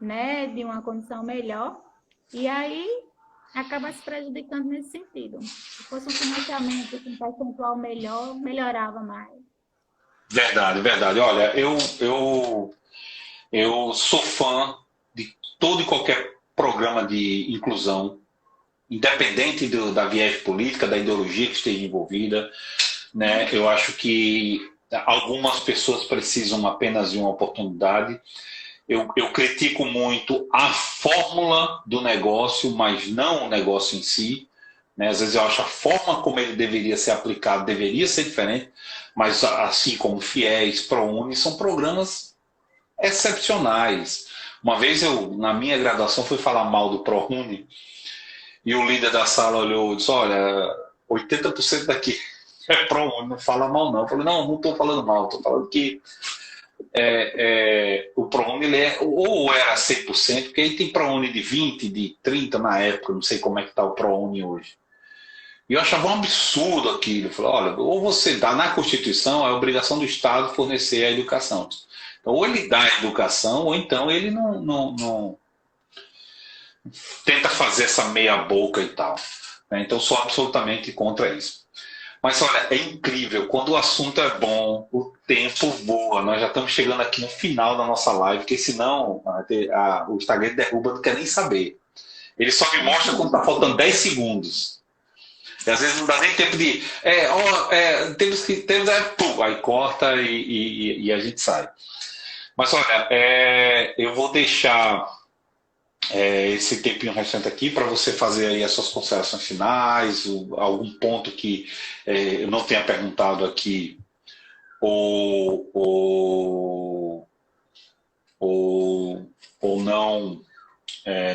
né, de uma condição melhor, e aí acaba se prejudicando nesse sentido. Se fosse um financiamento com um percentual melhor, melhorava mais. Verdade, verdade. Olha, eu sou fã de todo e qualquer programa de inclusão, independente da viés política, da ideologia que esteja envolvida, né? Eu acho que algumas pessoas precisam apenas de uma oportunidade. Eu critico muito a fórmula do negócio, mas não o negócio em si. Né? Às vezes eu acho a forma como ele deveria ser aplicado deveria ser diferente, mas assim como FIES, ProUni, são programas excepcionais. Uma vez eu, na minha graduação, fui falar mal do ProUni e o líder da sala olhou e disse, olha, 80% daqui é ProUni, não fala mal não. Eu falei, não estou falando mal, estou falando que o ProUni ele ou era 100%, porque aí tem ProUni de 20, de 30 na época, não sei como é que está o ProUni hoje. E eu achava um absurdo aquilo. Eu falei, olha, ou você dá na Constituição, é a obrigação do Estado fornecer a educação. Então, ou ele dá a educação, ou então ele não tenta fazer essa meia boca e tal. Então, sou absolutamente contra isso. Mas olha, é incrível, quando o assunto é bom, o tempo voa. Nós já estamos chegando aqui no final da nossa live, porque senão o Instagram derruba, não quer nem saber. Ele só me mostra quando está faltando 10 segundos. E às vezes não dá nem tempo de. Pum, aí corta e a gente sai. Mas olha, eu vou deixar esse tempinho restante aqui para você fazer aí as suas considerações finais, algum ponto que eu não tenha perguntado aqui ou, ou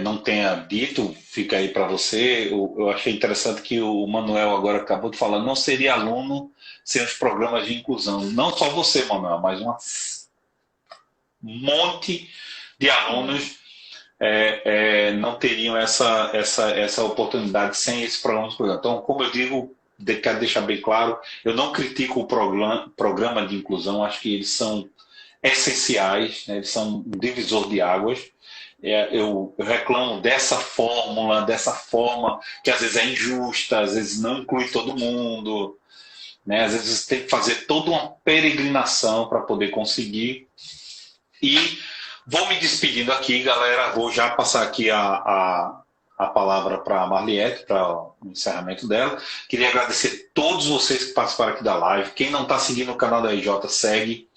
não tenha dito, fica aí para você. Eu achei interessante que o Manuel agora acabou de falar, não seria aluno sem os programas de inclusão. Não só você, Manuel, mas um monte de alunos não teriam essa oportunidade sem esse programa de inclusão. Então, como eu digo, quero deixar bem claro, eu não critico o programa de inclusão, acho que eles são essenciais, né? Eles são um divisor de águas. Eu reclamo dessa fórmula, dessa forma que às vezes é injusta, às vezes não inclui todo mundo, né? Às vezes você tem que fazer toda uma peregrinação para poder conseguir. E vou me despedindo aqui, galera. Vou já passar aqui a palavra para a Marliette, para o encerramento dela. Queria agradecer a todos vocês que participaram aqui da live. Quem não está seguindo o canal da RJ, segue.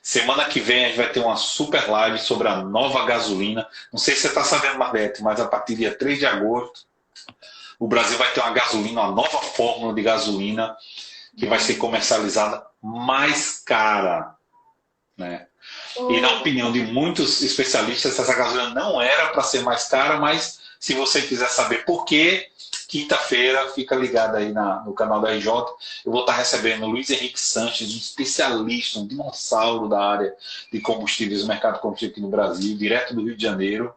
Semana que vem a gente vai ter uma super live sobre a nova gasolina. Não sei se você está sabendo, Marliette, mas a partir do dia 3 de agosto, o Brasil vai ter uma gasolina, uma nova fórmula de gasolina que vai ser comercializada mais cara, né? E na opinião de muitos especialistas, essa gasolina não era para ser mais cara, mas se você quiser saber por quê, quinta-feira, fica ligado aí no canal da RJ. Eu vou estar recebendo o Luiz Henrique Sanches, um especialista, um dinossauro da área de combustíveis, do mercado de combustível aqui no Brasil, direto do Rio de Janeiro.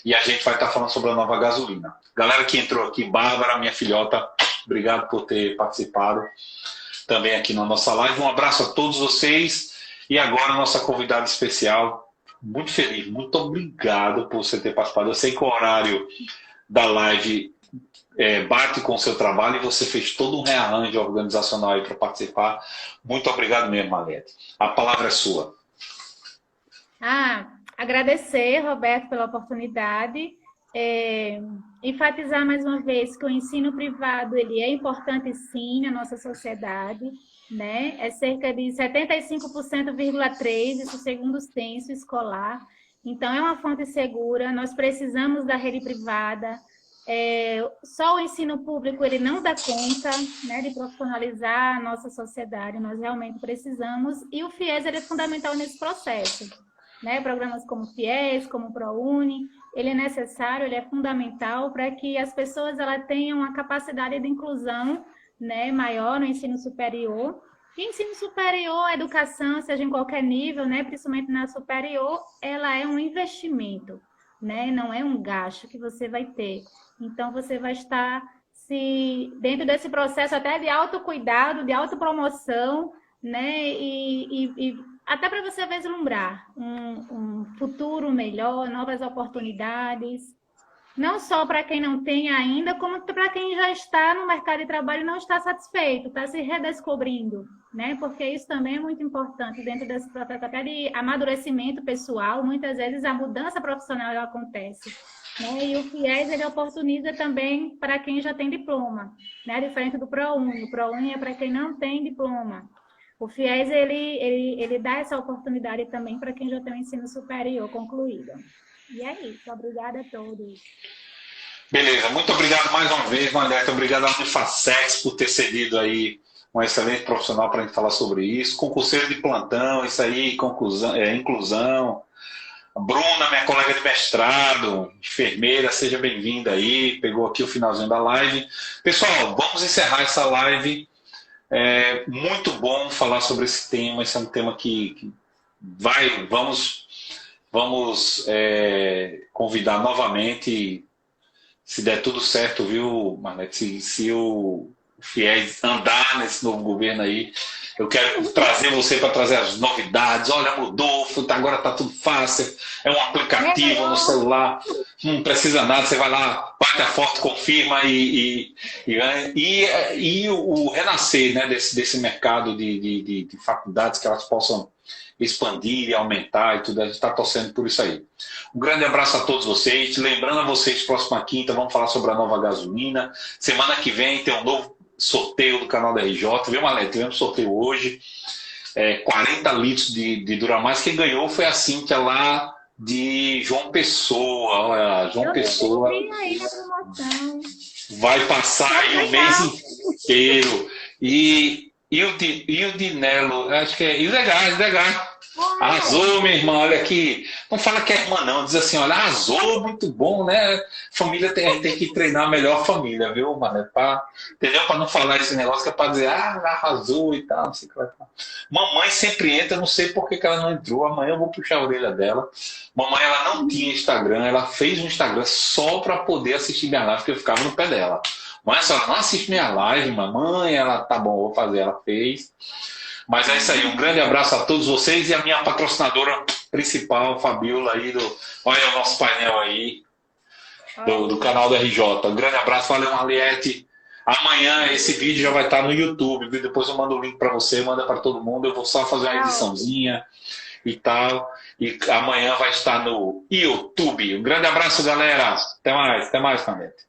E a gente vai estar falando sobre a nova gasolina. Galera que entrou aqui, Bárbara, minha filhota, obrigado por ter participado também aqui na nossa live. Um abraço a todos vocês. E agora, nossa convidada especial, muito feliz, muito obrigado por você ter participado. Eu sei que o horário da live bate com o seu trabalho e você fez todo um rearranjo organizacional aí para participar. Muito obrigado mesmo, Marliette. A palavra é sua. Agradecer, Roberto, pela oportunidade. Enfatizar mais uma vez que o ensino privado ele é importante sim na nossa sociedade, né? É cerca de 75,3%, isso segundo o censo escolar. Então, é uma fonte segura, nós precisamos da rede privada. Só o ensino público ele não dá conta, né, de profissionalizar a nossa sociedade, nós realmente precisamos, e o FIES ele é fundamental nesse processo. Né? Programas como o FIES, como o ProUni, ele é necessário, ele é fundamental para que as pessoas elas tenham uma capacidade de inclusão, né, maior no ensino superior. E ensino superior, a educação, seja em qualquer nível, né, principalmente na superior, ela é um investimento, né, não é um gasto que você vai ter. Então, você vai estar dentro desse processo até de autocuidado, de autopromoção, né, e até para você vislumbrar um futuro melhor, novas oportunidades, não só para quem não tem ainda, como para quem já está no mercado de trabalho e não está satisfeito, está se redescobrindo, né? Porque isso também é muito importante dentro desse processo até de amadurecimento pessoal. Muitas vezes a mudança profissional acontece, né? E o FIES ele oportuniza também para quem já tem diploma, né? Diferente do ProUni. O ProUni é para quem não tem diploma. O FIES ele dá essa oportunidade também para quem já tem o ensino superior concluído. E é isso. Obrigada a todos. Beleza, muito obrigado mais uma vez, Margareth. Obrigado à Unifacex por ter cedido aí um excelente profissional para a gente falar sobre isso. Concurseiro de plantão, isso aí, inclusão. Bruna, minha colega de mestrado, enfermeira, seja bem-vinda aí. Pegou aqui o finalzinho da live. Pessoal, vamos encerrar essa live. É muito bom falar sobre esse tema. Esse é um tema que vamos convidar novamente, se der tudo certo, viu, Margareth? Se o FIES andar nesse novo governo aí, eu quero trazer você para trazer as novidades. Olha, mudou, agora está tudo fácil, é um aplicativo no celular, não precisa nada, você vai lá, bate a foto, confirma e o renascer, né, desse mercado de faculdades, que elas possam expandir e aumentar e tudo, a gente está torcendo por isso aí. Um grande abraço a todos vocês, lembrando a vocês, próxima quinta vamos falar sobre a nova gasolina, semana que vem tem um novo sorteio do canal da RJ, viu, Marlene? Tivemos sorteio hoje, 40 litros de Duramais. Quem ganhou foi a Cíntia lá de João Pessoa. Olha, João Pessoa vai passar aí o mês inteiro. E o Dinelo, acho que é ilegal. Arrasou, minha irmã, olha aqui. Não fala que é irmã, não. Diz assim, olha, arrasou, muito bom, né? Família tem que treinar melhor a família, viu, mano? Entendeu? Para não falar esse negócio que é para dizer, arrasou e tal, não sei o que vai falar. Mamãe sempre entra, não sei por que ela não entrou. Amanhã eu vou puxar a orelha dela. Mamãe, ela não tinha Instagram, ela fez um Instagram só para poder assistir minha live, porque eu ficava no pé dela. Mas ela não assiste minha live, mamãe, ela, tá bom, vou fazer, ela fez. Mas é isso aí, um grande abraço a todos vocês e a minha patrocinadora principal, Fabiola, aí olha o nosso painel aí, do canal da RJ. Um grande abraço, valeu, Marliette. Amanhã esse vídeo já vai estar no YouTube, viu? Depois eu mando o link para você, manda para todo mundo, eu vou só fazer uma ediçãozinha e tal. E amanhã vai estar no YouTube. Um grande abraço, galera. Até mais, Marliette.